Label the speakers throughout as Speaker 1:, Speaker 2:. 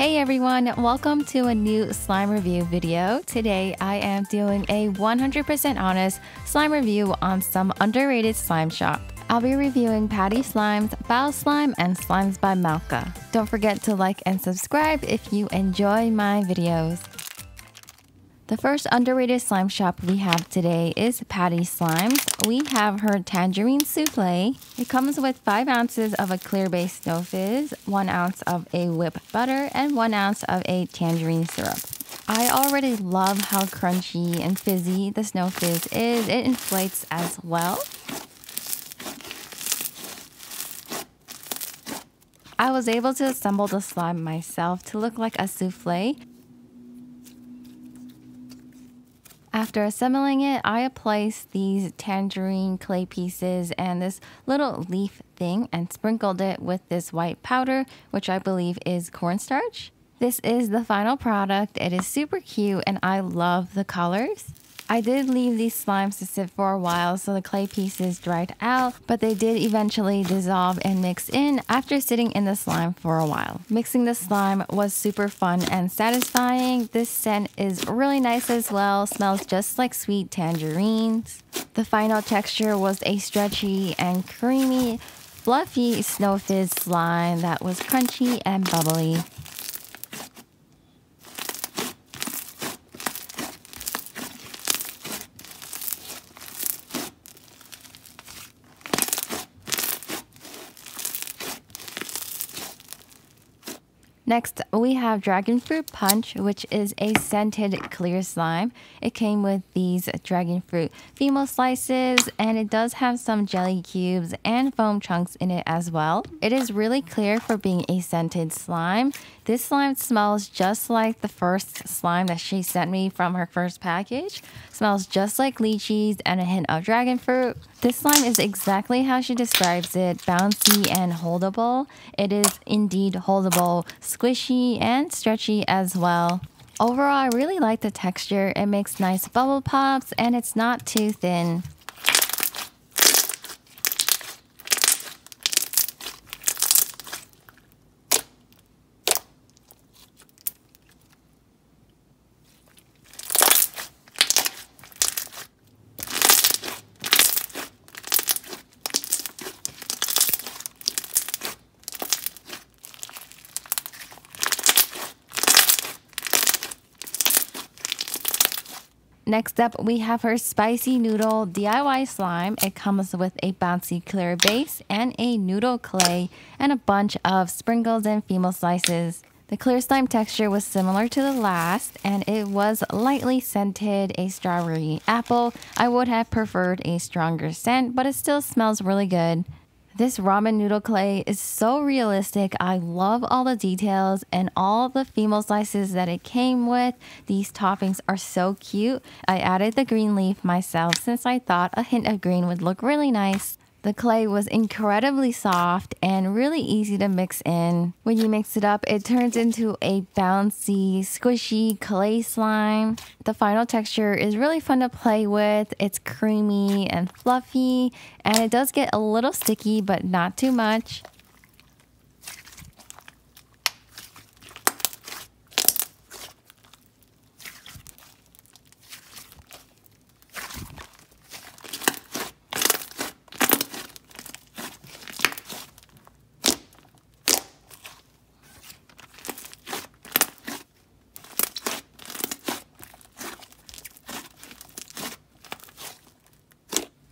Speaker 1: Hey everyone, welcome to a new slime review video. Today I am doing a 100% honest slime review on some underrated slime shop. I'll be reviewing Patty Slime's Bao Slime and Slimes by Malka. Don't forget to like and subscribe if you enjoy my videos. The first underrated slime shop we have today is Patty Slimes. We have her Tangerine Soufflé. It comes with 5 ounces of a clear base snow fizz, 1 ounce of a whipped butter, and 1 ounce of a tangerine syrup. I already love how crunchy and fizzy the snow fizz is. It inflates as well. I was able to assemble the slime myself to look like a souffle. After assembling it, I placed these tangerine clay pieces and this little leaf thing and sprinkled it with this white powder, which I believe is cornstarch. This is the final product. It is super cute and I love the colors. I did leave these slimes to sit for a while so the clay pieces dried out, but they did eventually dissolve and mix in after sitting in the slime for a while. Mixing the slime was super fun and satisfying. This scent is really nice as well, smells just like sweet tangerines. The final texture was a stretchy and creamy, fluffy snow fizz slime that was crunchy and bubbly. Next, we have Dragonfruit Punch, which is a scented clear slime. It came with these Dragonfruit female slices, and it does have some jelly cubes and foam chunks in it as well. It is really clear for being a scented slime. This slime smells just like the first slime that she sent me from her first package. Smells just like lychees and a hint of dragon fruit. This slime is exactly how she describes it, bouncy and holdable. It is indeed holdable, squishy and stretchy as well. Overall, I really like the texture. It makes nice bubble pops and it's not too thin. Next up, we have her Spicy Noodle DIY slime. It comes with a bouncy clear base and a noodle clay and a bunch of sprinkles and female slices. The clear slime texture was similar to the last and it was lightly scented, a strawberry apple. I would have preferred a stronger scent, but it still smells really good. This ramen noodle clay is so realistic. I love all the details and all the female slices that it came with. These toppings are so cute. I added the green leaf myself since I thought a hint of green would look really nice. The clay was incredibly soft and really easy to mix in. When you mix it up, it turns into a bouncy, squishy clay slime. The final texture is really fun to play with. It's creamy and fluffy, and it does get a little sticky, but not too much.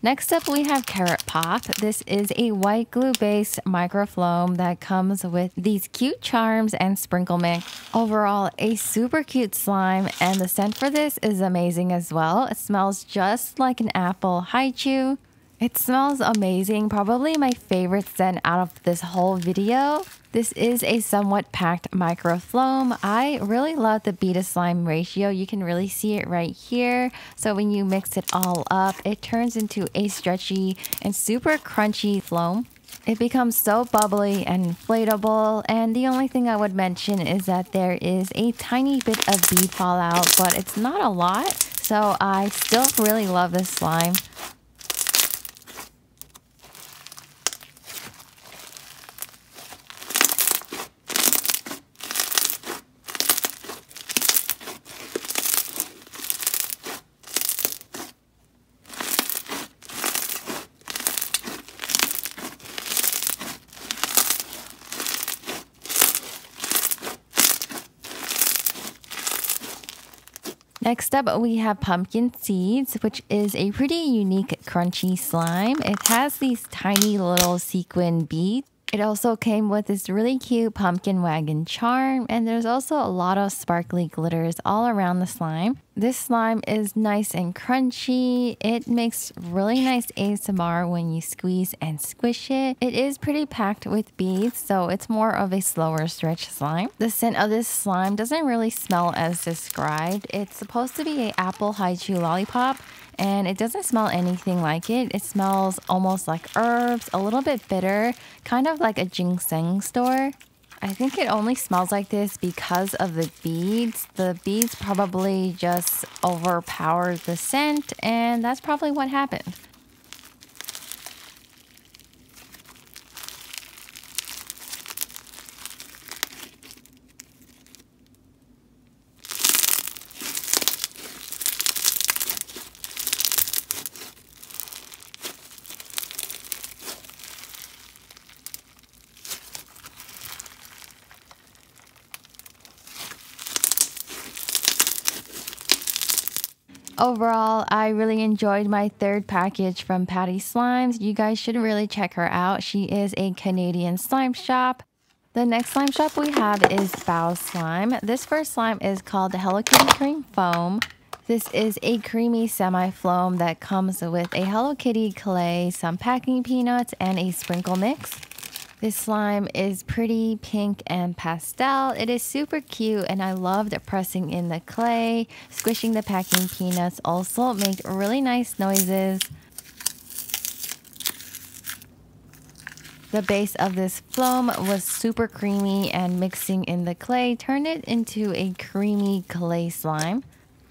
Speaker 1: Next up, we have Carrot Pop. This is a white glue based micro foam that comes with these cute charms and sprinkle mix. Overall, a super cute slime, and the scent for this is amazing as well. It smells just like an apple haichu. It smells amazing, probably my favorite scent out of this whole video. This is a somewhat packed micro foam. I really love the bee to slime ratio. You can really see it right here. So when you mix it all up, it turns into a stretchy and super crunchy foam. It becomes so bubbly and inflatable, and the only thing I would mention is that there is a tiny bit of bead fallout, but it's not a lot. So I still really love this slime. Next up, we have pumpkin seeds, which is a pretty unique crunchy slime. It has these tiny little sequin beads. It also came with this really cute pumpkin wagon charm, and there's also a lot of sparkly glitters all around the slime. This slime is nice and crunchy. It makes really nice ASMR when you squeeze and squish it. It is pretty packed with beads, so it's more of a slower stretch slime. The scent of this slime doesn't really smell as described. It's supposed to be an apple haichu lollipop, and it doesn't smell anything like it. It smells almost like herbs, a little bit bitter, kind of like a ginseng store. I think it only smells like this because of the beads. The beads probably just overpowered the scent, and that's probably what happened. Overall, I really enjoyed my third package from Patty Slimes. You guys should really check her out. She is a Canadian slime shop. The next slime shop we have is Bao Slime. This first slime is called the Hello Kitty Cream Foam. This is a creamy semi-foam that comes with a Hello Kitty clay, some packing peanuts, and a sprinkle mix. This slime is pretty pink and pastel. It is super cute, and I loved pressing in the clay. Squishing the packing peanuts also made really nice noises. The base of this foam was super creamy, and mixing in the clay turned it into a creamy clay slime.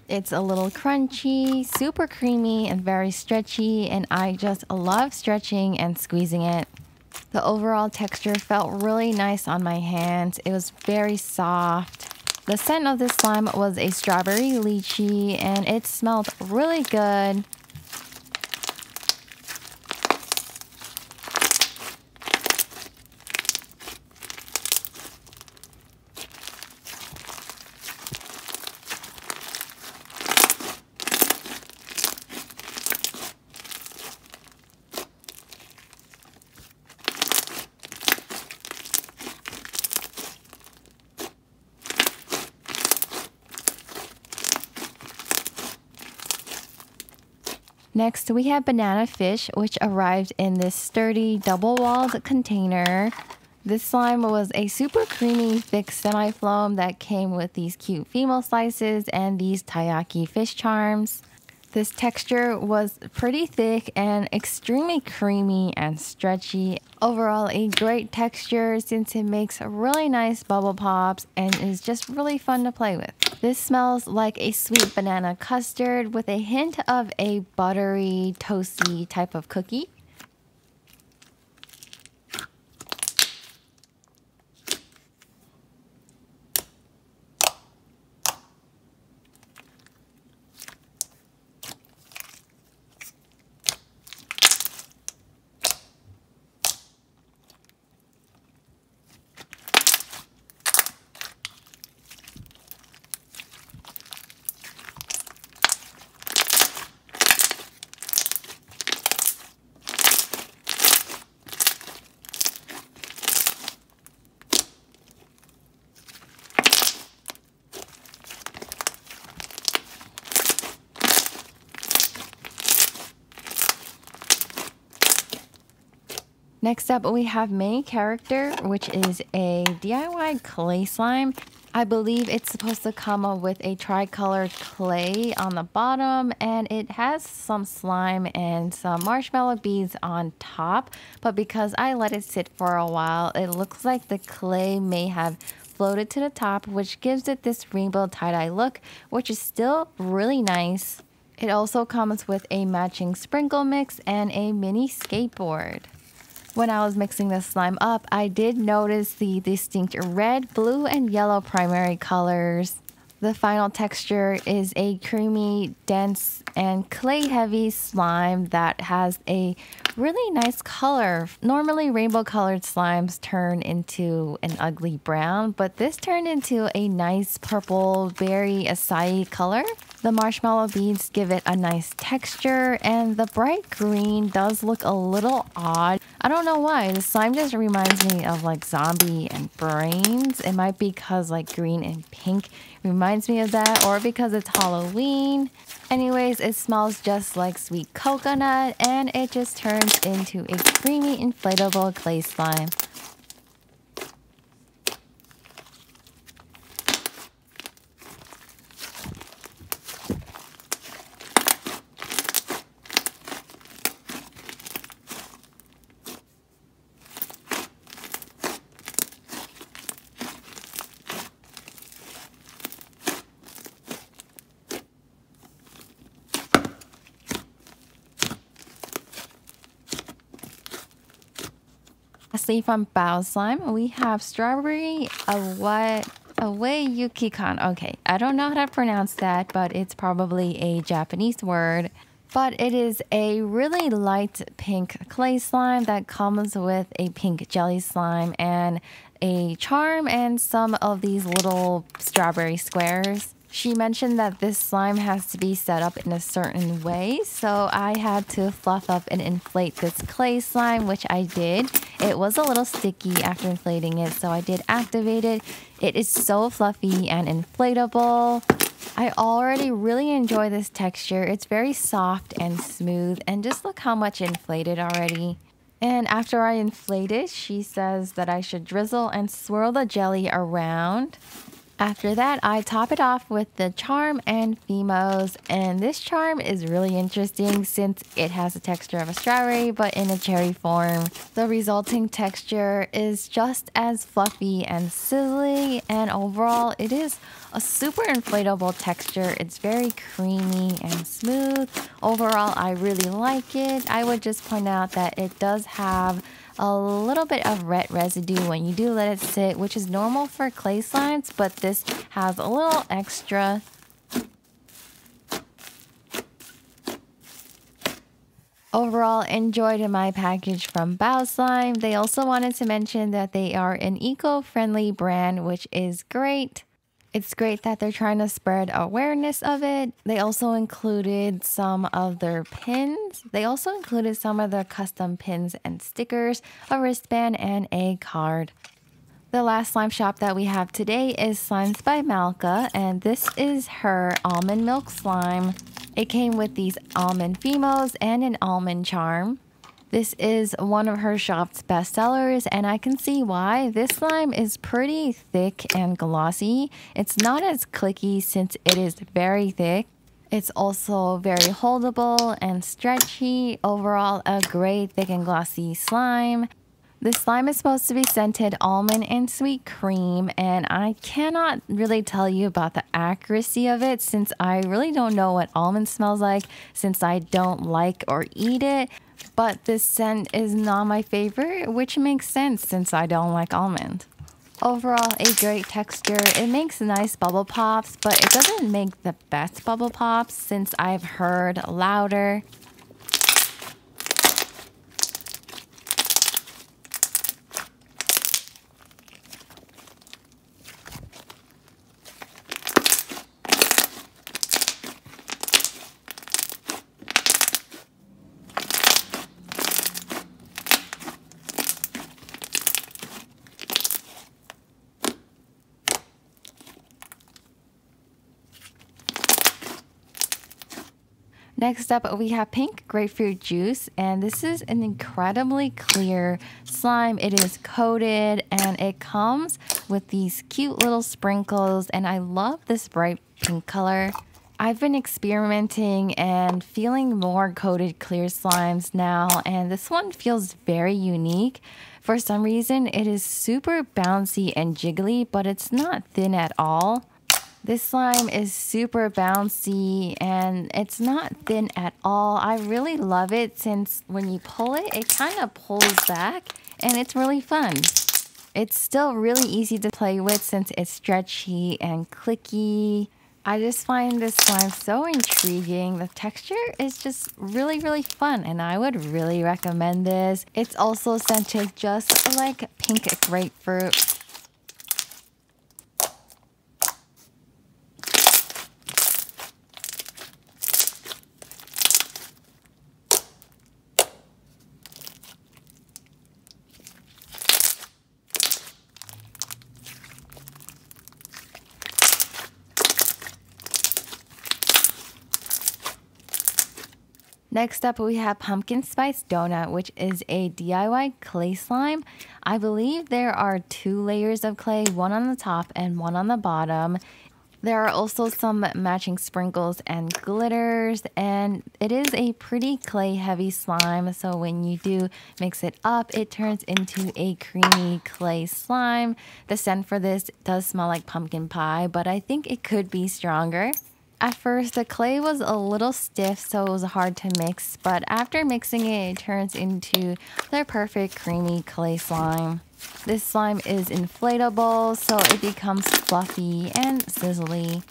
Speaker 1: It's a little crunchy, super creamy, and very stretchy, and I just love stretching and squeezing it. The overall texture felt really nice on my hands. It was very soft. The scent of this slime was a strawberry lychee, and it smelled really good. Next, we have Banana Fish, which arrived in this sturdy double-walled container. This slime was a super creamy, thick semi-foam that came with these cute female slices and these taiyaki fish charms. This texture was pretty thick and extremely creamy and stretchy. Overall, a great texture since it makes really nice bubble pops and is just really fun to play with. This smells like a sweet banana custard with a hint of a buttery, toasty type of cookie. Next up, we have Main Character, which is a DIY clay slime. I believe it's supposed to come up with a tricolored clay on the bottom, and it has some slime and some marshmallow beads on top. But because I let it sit for a while, it looks like the clay may have floated to the top, which gives it this rainbow tie-dye look, which is still really nice. It also comes with a matching sprinkle mix and a mini skateboard. When I was mixing the slime up, I did notice the distinct red, blue, and yellow primary colors. The final texture is a creamy, dense, and clay-heavy slime that has a really nice color. Normally, rainbow-colored slimes turn into an ugly brown, but this turned into a nice purple, berry acai color. The marshmallow beads give it a nice texture, and the bright green does look a little odd. I don't know why. The slime just reminds me of like zombie and brains. It might be because like green and pink reminds me of that, or because it's Halloween. Anyways, it smells just like sweet coconut, and it just turns into a creamy inflatable clay slime. Lastly, from Bao Slime, we have Strawberry Awayukikan. Okay, I don't know how to pronounce that, but it's probably a Japanese word. But it is a really light pink clay slime that comes with a pink jelly slime and a charm and some of these little strawberry squares. She mentioned that this slime has to be set up in a certain way, so I had to fluff up and inflate this clay slime, which I did. It was a little sticky after inflating it, so I did activate it. It is so fluffy and inflatable. I already really enjoy this texture. It's very soft and smooth, and just look how much inflated already. And after I inflate it, she says that I should drizzle and swirl the jelly around. After that, I top it off with the charm and Fimos, and this charm is really interesting since it has the texture of a strawberry but in a cherry form. The resulting texture is just as fluffy and sizzly, and overall it is a super inflatable texture. It's very creamy and smooth. Overall, I really like it. I would just point out that it does have a little bit of red residue when you do let it sit, which is normal for clay slimes, but this has a little extra. Overall, enjoyed my package from Bao Slime. They also wanted to mention that they are an eco-friendly brand, which is great. It's great that they're trying to spread awareness of it. They also included some of their pins. They also included some of the custom pins and stickers, a wristband, and a card. The last slime shop that we have today is Slimes by Malka, and this is her almond milk slime. It came with these almond Fimos and an almond charm. This is one of her shop's best sellers, and I can see why. This slime is pretty thick and glossy. It's not as clicky since it is very thick. It's also very holdable and stretchy. Overall, a great thick and glossy slime. This slime is supposed to be scented almond and sweet cream, and I cannot really tell you about the accuracy of it since I really don't know what almond smells like since I don't like or eat it. But this scent is not my favorite, which makes sense since I don't like almond. Overall, a great texture. It makes nice bubble pops, but it doesn't make the best bubble pops since I've heard louder. Next up, we have pink grapefruit juice, and this is an incredibly clear slime. It is coated, and it comes with these cute little sprinkles, and I love this bright pink color. I've been experimenting and feeling more coated clear slimes now, and this one feels very unique. For some reason, it is super bouncy and jiggly, but it's not thin at all. This slime is super bouncy and it's not thin at all. I really love it since when you pull it, it kind of pulls back and it's really fun. It's still really easy to play with since it's stretchy and clicky. I just find this slime so intriguing. The texture is just really, really fun and I would really recommend this. It's also scented just like pink grapefruit. Next up, we have Pumpkin Spice Donut, which is a DIY clay slime. I believe there are 2 layers of clay, one on the top and one on the bottom. There are also some matching sprinkles and glitters, and it is a pretty clay heavy slime, so when you do mix it up, it turns into a creamy clay slime. The scent for this does smell like pumpkin pie, but I think it could be stronger. At first, the clay was a little stiff, so it was hard to mix, but after mixing it, it turns into the perfect creamy clay slime. This slime is inflatable, so it becomes fluffy and sizzly.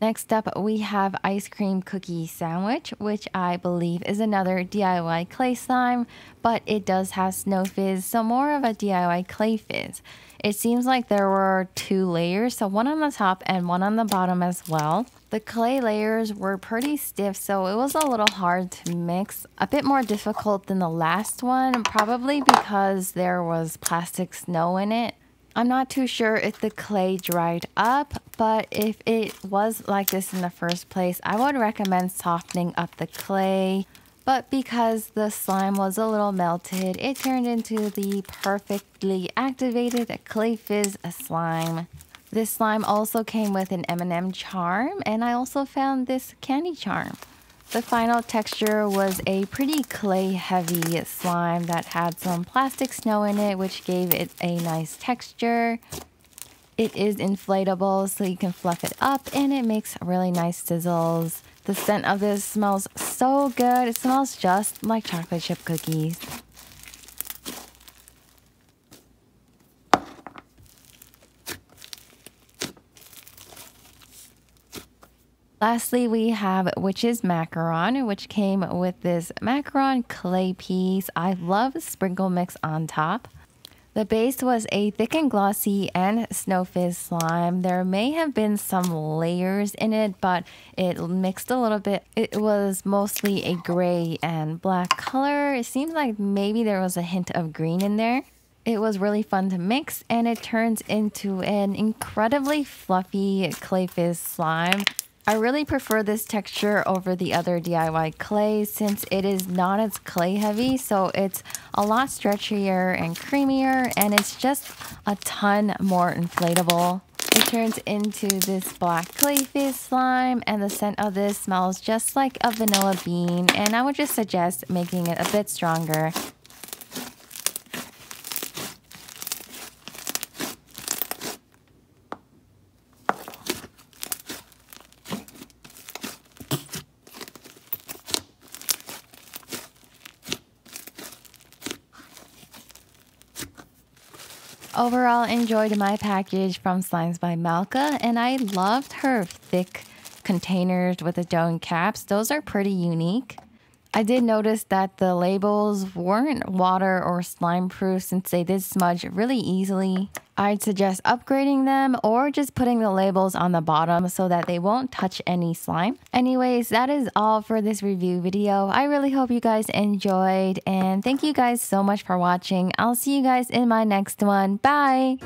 Speaker 1: Next up, we have Ice Cream Cookie Sandwich, which I believe is another DIY clay slime, but it does have snow fizz, so more of a DIY clay fizz. It seems like there were 2 layers, so one on the top and one on the bottom as well. The clay layers were pretty stiff, so it was a little hard to mix. A bit more difficult than the last one, probably because there was plastic snow in it. I'm not too sure if the clay dried up, but if it was like this in the first place, I would recommend softening up the clay. But because the slime was a little melted, it turned into the perfectly activated clay fizz slime. This slime also came with an M&M charm, and I also found this candy charm. The final texture was a pretty clay heavy slime that had some plastic snow in it, which gave it a nice texture. It is inflatable, so you can fluff it up and it makes really nice sizzles. The scent of this smells so good. It smells just like chocolate chip cookies. Lastly, we have Witch's Macaron, which came with this macaron clay piece. I love sprinkle mix on top. The base was a thick and glossy and snow fizz slime. There may have been some layers in it, but it mixed a little bit. It was mostly a gray and black color. It seems like maybe there was a hint of green in there. It was really fun to mix, and it turns into an incredibly fluffy clay fizz slime. I really prefer this texture over the other DIY clay since it is not as clay heavy, so it's a lot stretchier and creamier, and it's just a ton more inflatable. It turns into this black clay fizz slime, and the scent of this smells just like a vanilla bean, and I would just suggest making it a bit stronger. Overall, enjoyed my package from Slimes by Malka, and I loved her thick containers with the dome caps. Those are pretty unique. I did notice that the labels weren't water or slime proof since they did smudge really easily. I'd suggest upgrading them or just putting the labels on the bottom so that they won't touch any slime. Anyways, that is all for this review video. I really hope you guys enjoyed, and thank you guys so much for watching. I'll see you guys in my next one. Bye!